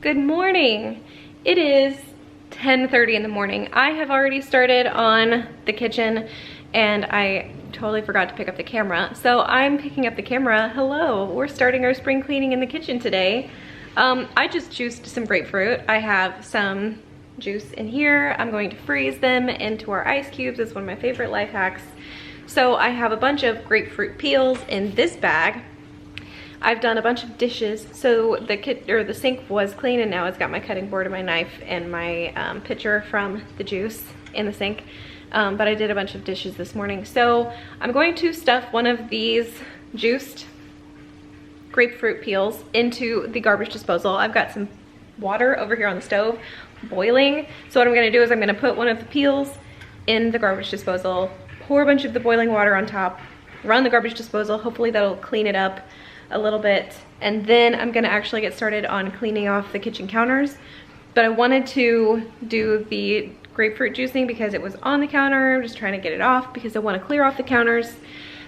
Good morning. It is 10:30 in the morning. I have already started on the kitchen and I totally forgot to pick up the camera. So I'm picking up the camera. Hello, we're starting our spring cleaning in the kitchen today. I just juiced some grapefruit. I have some juice in here. I'm going to freeze them into our ice cubes. It's one of my favorite life hacks. So I have a bunch of grapefruit peels in this bag. I've done a bunch of dishes, so the sink was clean, and now it's got my cutting board and my knife and my pitcher from the juice in the sink. But I did a bunch of dishes this morning, so I'm going to stuff one of these juiced grapefruit peels into the garbage disposal. I've got some water over here on the stove boiling, so what I'm going to do is I'm going to put one of the peels in the garbage disposal, pour a bunch of the boiling water on top, run the garbage disposal. Hopefully that'll clean it up a little bit, and then I'm gonna actually get started on cleaning off the kitchen counters. But I wanted to do the grapefruit juicing because it was on the counter. I'm just trying to get it off because I want to clear off the counters.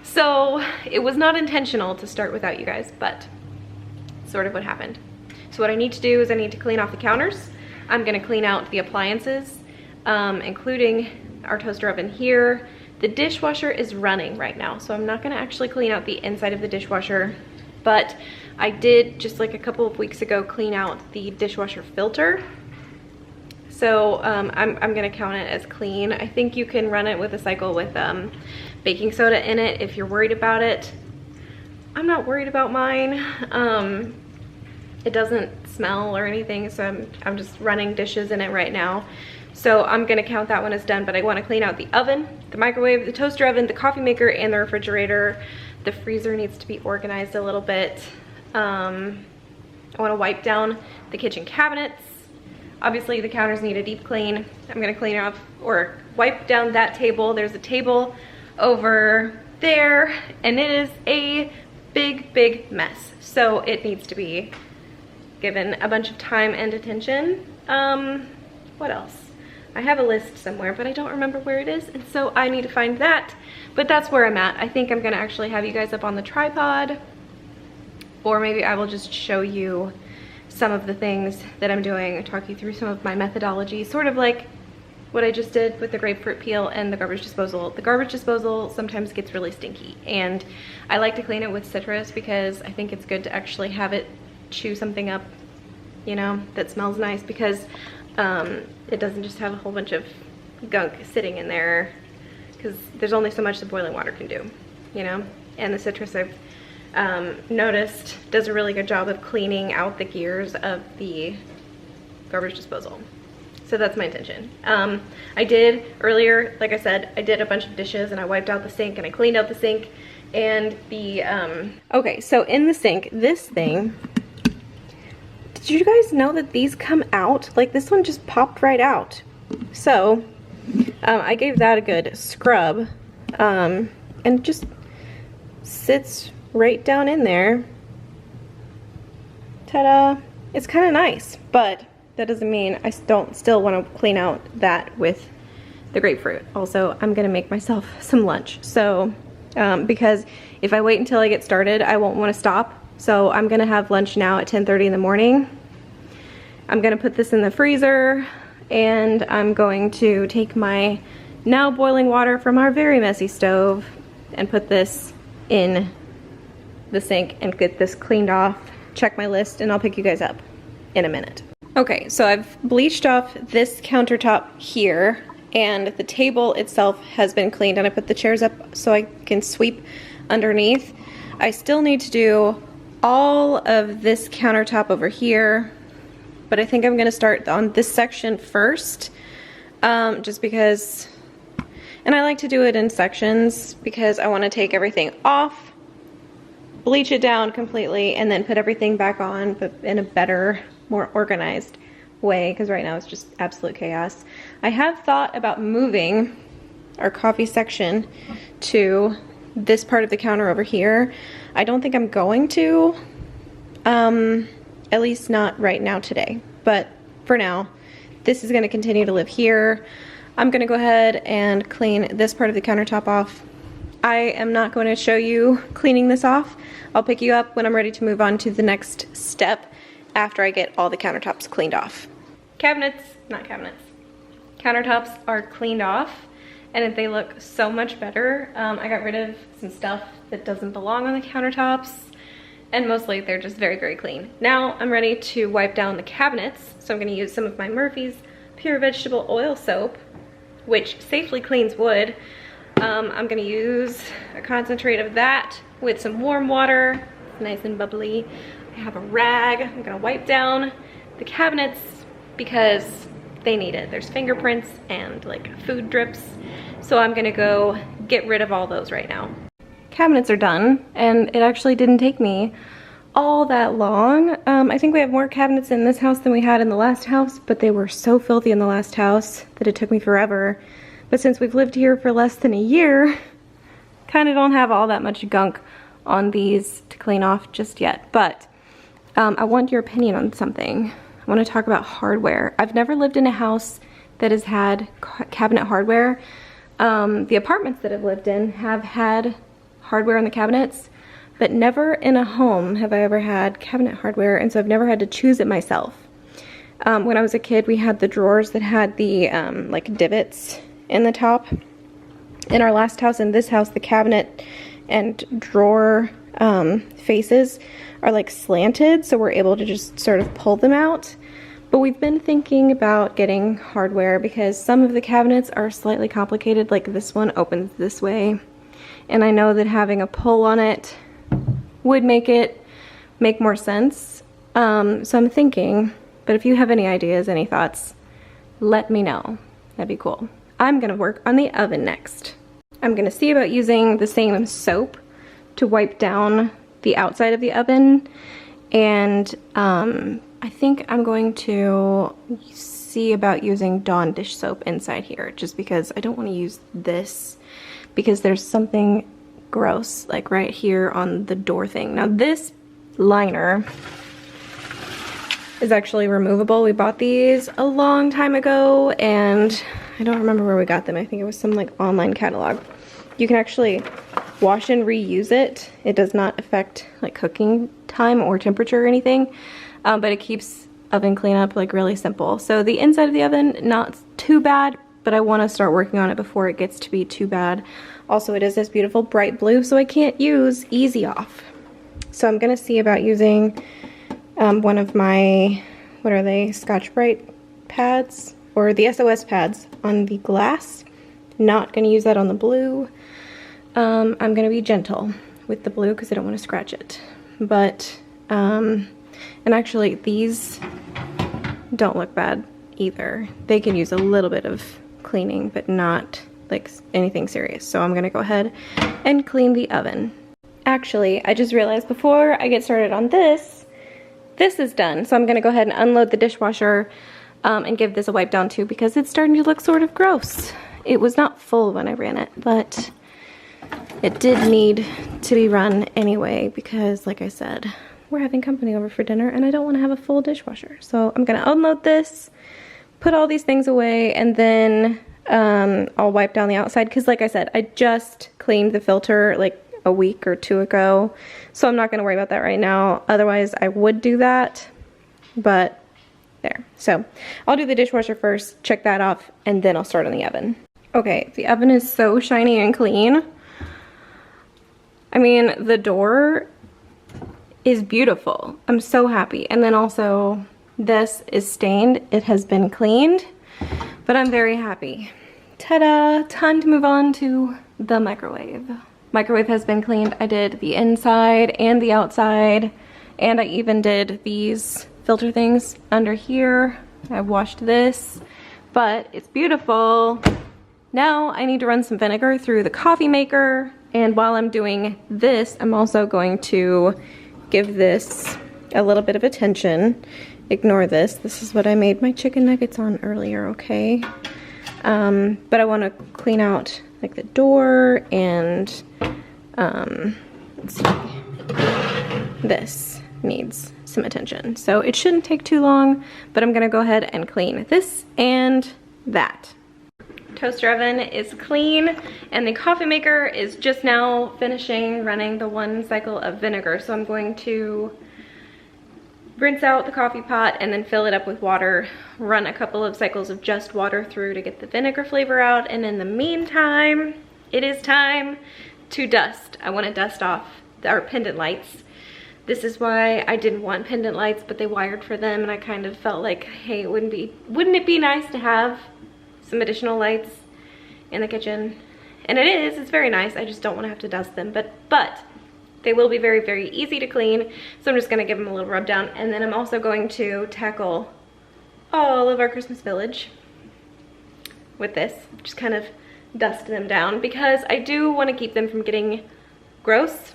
So it was not intentional to start without you guys, but sort of what happened. So what I need to do is I need to clean off the counters. I'm gonna clean out the appliances, including our toaster oven here. The dishwasher is running right now, so I'm not gonna actually clean out the inside of the dishwasher. But I did, just like a couple of weeks ago, clean out the dishwasher filter. So I'm gonna count it as clean. I think you can run it with a cycle with baking soda in it if you're worried about it. I'm not worried about mine. It doesn't smell or anything, so I'm just running dishes in it right now. So I'm gonna count that when it's done, but I wanna clean out the oven, the microwave, the toaster oven, the coffee maker, and the refrigerator. The freezer needs to be organized a little bit. I wanna wipe down the kitchen cabinets. Obviously the counters need a deep clean. I'm gonna clean off or wipe down that table. There's a table over there and it is a big mess. So it needs to be given a bunch of time and attention. What else? I have a list somewhere, but I don't remember where it is, and so I need to find that. But that's where I'm at. I think I'm gonna actually have you guys up on the tripod, or maybe I will just show you some of the things that I'm doing and talk you through some of my methodology, sort of like what I just did with the grapefruit peel and the garbage disposal. The garbage disposal sometimes gets really stinky, and I like to clean it with citrus because I think it's good to actually have it chew something up, you know, that smells nice, because it doesn't just have a whole bunch of gunk sitting in there, because there's only so much the boiling water can do, you know. And the citrus, I've noticed, does a really good job of cleaning out the gears of the garbage disposal. So that's my intention. I did earlier, like I said, I did a bunch of dishes and I wiped out the sink and I cleaned out the sink and the okay, so in the sink, this thing, did you guys know that these come out? Like, this one just popped right out. So I gave that a good scrub, and it just sits right down in there. Ta-da! It's kind of nice, but that doesn't mean I still want to clean out that with the grapefruit. Also, I'm gonna make myself some lunch. So because if I wait until I get started, I won't want to stop. So I'm gonna have lunch now at 10:30 in the morning. I'm gonna put this in the freezer, and I'm going to take my now boiling water from our very messy stove and put this in the sink and get this cleaned off, check my list, and I'll pick you guys up in a minute. Okay, so I've bleached off this countertop here, and the table itself has been cleaned, and I put the chairs up so I can sweep underneath. I still need to do all of this countertop over here, but I think I'm gonna start on this section first, just because, and I like to do it in sections because I wanna take everything off, bleach it down completely, and then put everything back on, but in a better, more organized way, because right now it's just absolute chaos. I have thought about moving our coffee section to this part of the counter over here. I don't think I'm going to, at least not right now today, but for now, this is gonna continue to live here. I'm gonna go ahead and clean this part of the countertop off. I am not going to show you cleaning this off. I'll pick you up when I'm ready to move on to the next step. after I get all the countertops cleaned off. Countertops are cleaned off and they look so much better. I got rid of some stuff that doesn't belong on the countertops, and mostly they're just very, very clean. Now I'm ready to wipe down the cabinets. So I'm gonna use some of my Murphy's Pure Vegetable Oil Soap, which safely cleans wood. I'm gonna use a concentrate of that with some warm water, nice and bubbly. I have a rag. I'm gonna wipe down the cabinets because they need it. There's fingerprints and like food drips. So I'm gonna go get rid of all those right now. Cabinets are done, and it actually didn't take me all that long. I think we have more cabinets in this house than we had in the last house, but they were so filthy in the last house that it took me forever. But since we've lived here for less than a year, kind of don't have all that much gunk on these to clean off just yet. But I want your opinion on something. I want to talk about hardware. I've never lived in a house that has had cabinet hardware. The apartments that I've lived in have had hardware on the cabinets, but never in a home have I ever had cabinet hardware, and so I've never had to choose it myself. When I was a kid, we had the drawers that had the like divots in the top. In our last house, in this house, the cabinet and drawer faces are like slanted, so we're able to just sort of pull them out. But we've been thinking about getting hardware because some of the cabinets are slightly complicated, like this one opens this way. And I know that having a pull on it would make more sense. So I'm thinking, but if you have any ideas, any thoughts, let me know. That'd be cool. I'm gonna work on the oven next. I'm gonna see about using the same soap to wipe down the outside of the oven. And I think I'm going to see about using Dawn dish soap inside here, just because I don't want to use this because there's something gross like right here on the door thing. Now this liner is actually removable. We bought these a long time ago and I don't remember where we got them. I think it was some like online catalog. You can actually wash and reuse it. It does not affect like cooking time or temperature or anything, but it keeps oven cleanup like really simple. So the inside of the oven, not too bad, but I want to start working on it before it gets to be too bad. Also, it is this beautiful bright blue, so I can't use Easy Off. So I'm gonna see about using one of my, what are they, Scotch-Brite pads, or the SOS pads on the glass. Not gonna use that on the blue. I'm gonna be gentle with the blue because I don't want to scratch it. But, and actually these don't look bad either. They can use a little bit of cleaning, but not like anything serious. So I'm gonna go ahead and clean the oven. Actually, I just realized before I get started on this is done. So I'm gonna go ahead and unload the dishwasher and give this a wipe down too, because it's starting to look sort of gross. It was not full when I ran it, but it did need to be run anyway because, like I said, we're having company over for dinner and I don't want to have a full dishwasher. So I'm gonna unload this, put all these things away, and then I'll wipe down the outside because, like I said, I just cleaned the filter like a week or two ago, so I'm not going to worry about that right now. Otherwise I would do that, but there. So I'll do the dishwasher first, check that off, and then I'll start on the oven. Okay, the oven is so shiny and clean. I mean, the door is beautiful. I'm so happy. And then also this is stained. It has been cleaned, but I'm very happy. Ta-da! Time to move on to the microwave. Microwave has been cleaned. I did the inside and the outside, and I even did these filter things under here. I washed this, but it's beautiful. Now I need to run some vinegar through the coffee maker, and while I'm doing this, I'm also going to give this a little bit of attention. Ignore this. This is what I made my chicken nuggets on earlier, okay? But I want to clean out like the door and let's see. This needs some attention. So it shouldn't take too long, but I'm gonna go ahead and clean this and that. Toaster oven is clean, and the coffee maker is just now finishing running the 1 cycle of vinegar. So I'm going to rinse out the coffee pot and then fill it up with water, run a couple of cycles of just water through to get the vinegar flavor out, and in the meantime, it is time to dust. I want to dust off our pendant lights. This is why I didn't want pendant lights, but they wired for them, and I kind of felt like, hey, wouldn't it be nice to have some additional lights in the kitchen? And it's very nice. I just don't want to have to dust them, but they will be very, very easy to clean. So I'm just gonna give them a little rub down, and then I'm also going to tackle all of our Christmas village with this. Just kind of dust them down because I do want to keep them from getting gross.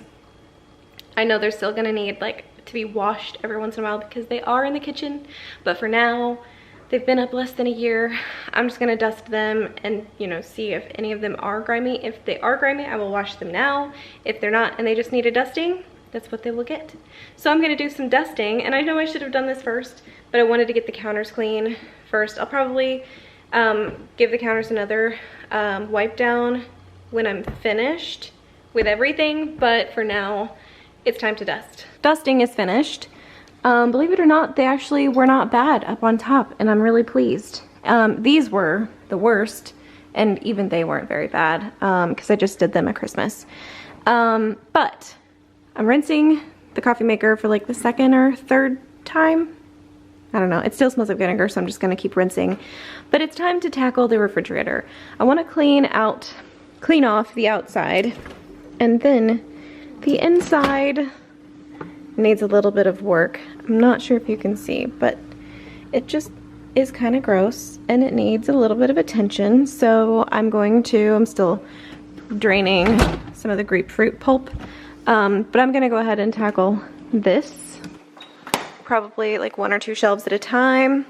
I know they're still gonna need like to be washed every once in a while because they are in the kitchen, but for now, they've been up less than a year. I'm just gonna dust them and, you know, see if any of them are grimy. If they are grimy, I will wash them now. If they're not and they just need a dusting, that's what they will get. So I'm gonna do some dusting, and I know I should have done this first, but I wanted to get the counters clean first. I'll probably give the counters another wipe down when I'm finished with everything, but for now, it's time to dust. Dusting is finished. Believe it or not, they actually were not bad up on top, and I'm really pleased. These were the worst, and even they weren't very bad because I just did them at Christmas. But I'm rinsing the coffee maker for like the second or third time. I don't know. It still smells like vinegar, so I'm just going to keep rinsing. But it's time to tackle the refrigerator. I want to clean off the outside, and then the inside needs a little bit of work. I'm not sure if you can see, but it just is kind of gross and it needs a little bit of attention. So I'm still draining some of the grapefruit pulp, but I'm gonna go ahead and tackle this, probably like 1 or 2 shelves at a time.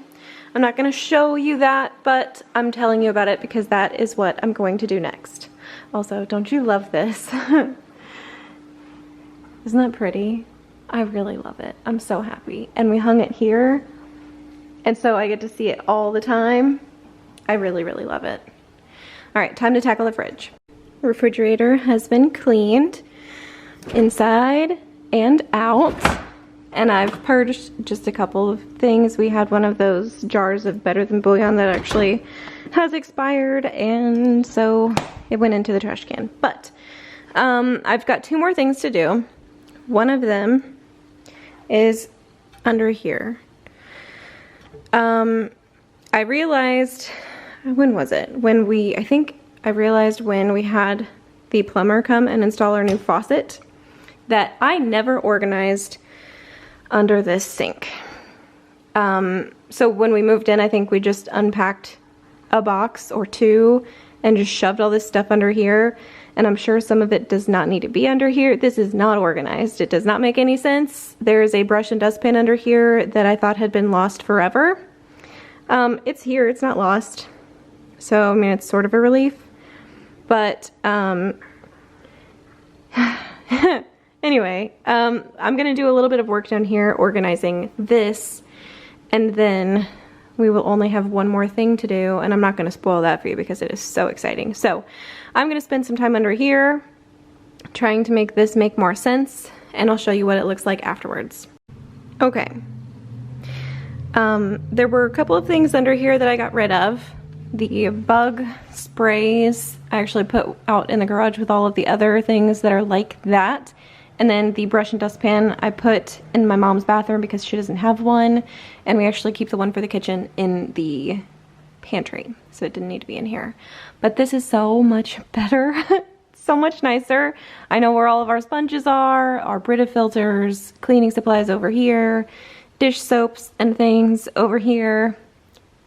I'm not gonna show you that, but I'm telling you about it because that is what I'm going to do next. Also, don't you love this? Isn't that pretty? I really love it. I'm so happy. And we hung it here, and so I get to see it all the time. I really, really love it. All right, time to tackle the fridge. The refrigerator has been cleaned inside and out, and I've purged just a couple of things. We had one of those jars of Better Than Bouillon that actually has expired, and so it went into the trash can. But I've got 2 more things to do. One of them is under here. I realized, when was it? I realized when we had the plumber come and install our new faucet that I never organized under this sink. So when we moved in, I think we just unpacked a box or 2 and just shoved all this stuff under here. And I'm sure some of it does not need to be under here. This is not organized. It does not make any sense. There is a brush and dustpan under here that I thought had been lost forever. It's here, it's not lost. So, I mean, it's sort of a relief. But, anyway, I'm gonna do a little bit of work down here organizing this, and then we will only have one more thing to do, and I'm not gonna spoil that for you because it is so exciting. So I'm gonna spend some time under here trying to make this make more sense, and I'll show you what it looks like afterwards. Okay. There were a couple of things under here that I got rid of. The bug sprays I actually put out in the garage with all of the other things that are like that. And then the brush and dustpan I put in my mom's bathroom because she doesn't have one. And we actually keep the one for the kitchen in the pantry, so it didn't need to be in here. But this is so much better. So much nicer. I know where all of our sponges are, our Brita filters, cleaning supplies over here, dish soaps and things over here.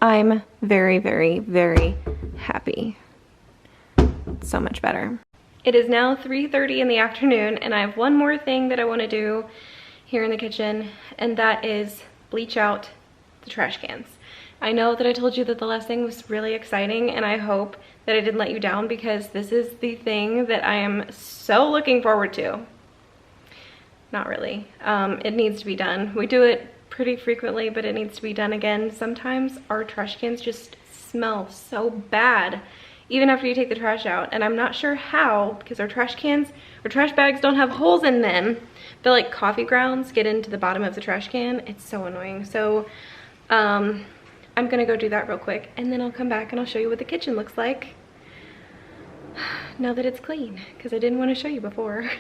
I'm very, very, very happy. It's so much better. It is now 3:30 in the afternoon, and I have one more thing that I want to do here in the kitchen, and that is bleach out the trash cans. I know that I told you that the last thing was really exciting, and I hope that I didn't let you down because this is the thing that I am so looking forward to. Not really. It needs to be done. We do it pretty frequently, but it needs to be done again. Sometimes our trash cans just smell so bad. even after you take the trash out. And I'm not sure how, because our trash bags don't have holes in them. The like coffee grounds get into the bottom of the trash can. It's so annoying. So I'm gonna go do that real quick, and then I'll come back and I'll show you what the kitchen looks like now that it's clean, because I didn't want to show you before.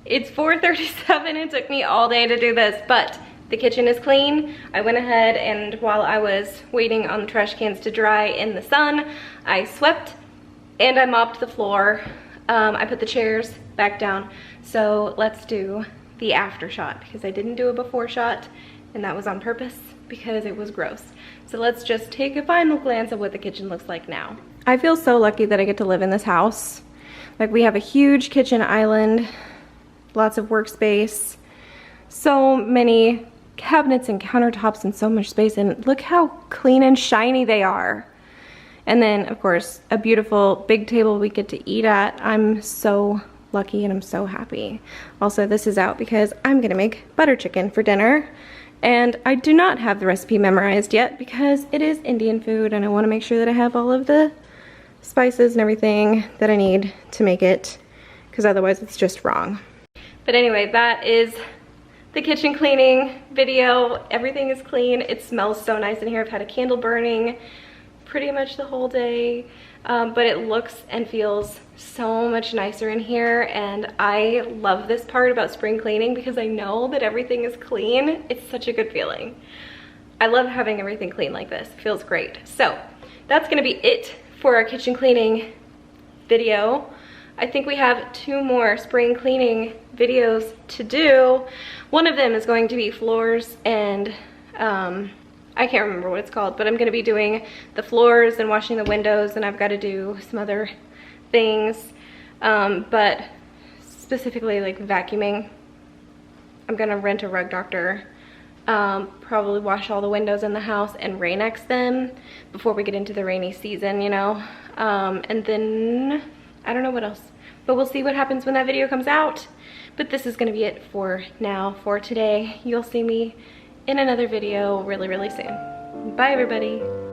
It's 4:37. It took me all day to do this, but the kitchen is clean. I went ahead and while I was waiting on the trash cans to dry in the sun, I swept and I mopped the floor. I put the chairs back down. So let's do the after shot, because I didn't do a before shot, and that was on purpose because it was gross. So let's just take a final glance at what the kitchen looks like now. I feel so lucky that I get to live in this house. Like, we have a huge kitchen island, lots of workspace, so many cabinets and countertops and so much space, and look how clean and shiny they are. And then of course a beautiful big table we get to eat at. I'm so lucky and I'm so happy. Also, this is out because I'm gonna make butter chicken for dinner, and I do not have the recipe memorized yet because it is Indian food and I want to make sure that I have all of the spices and everything that I need to make it, because otherwise it's just wrong. But anyway, that is the kitchen cleaning video. Everything is clean. It smells so nice in here. I've had a candle burning pretty much the whole day, but it looks and feels so much nicer in here, and I love this part about spring cleaning because I know that everything is clean. It's such a good feeling. I love having everything clean like this. It feels great. So that's gonna be it for our kitchen cleaning video. I think we have 2 more spring cleaning videos to do. One of them is going to be floors and I can't remember what it's called, but I'm gonna be doing the floors and washing the windows, and I've got to do some other things, but specifically like vacuuming. I'm gonna rent a rug doctor, probably wash all the windows in the house and Rain-X them before we get into the rainy season, you know, and then I don't know what else, but we'll see what happens when that video comes out. But this is gonna be it for now, for today. You'll see me in another video really, really soon. Bye, everybody.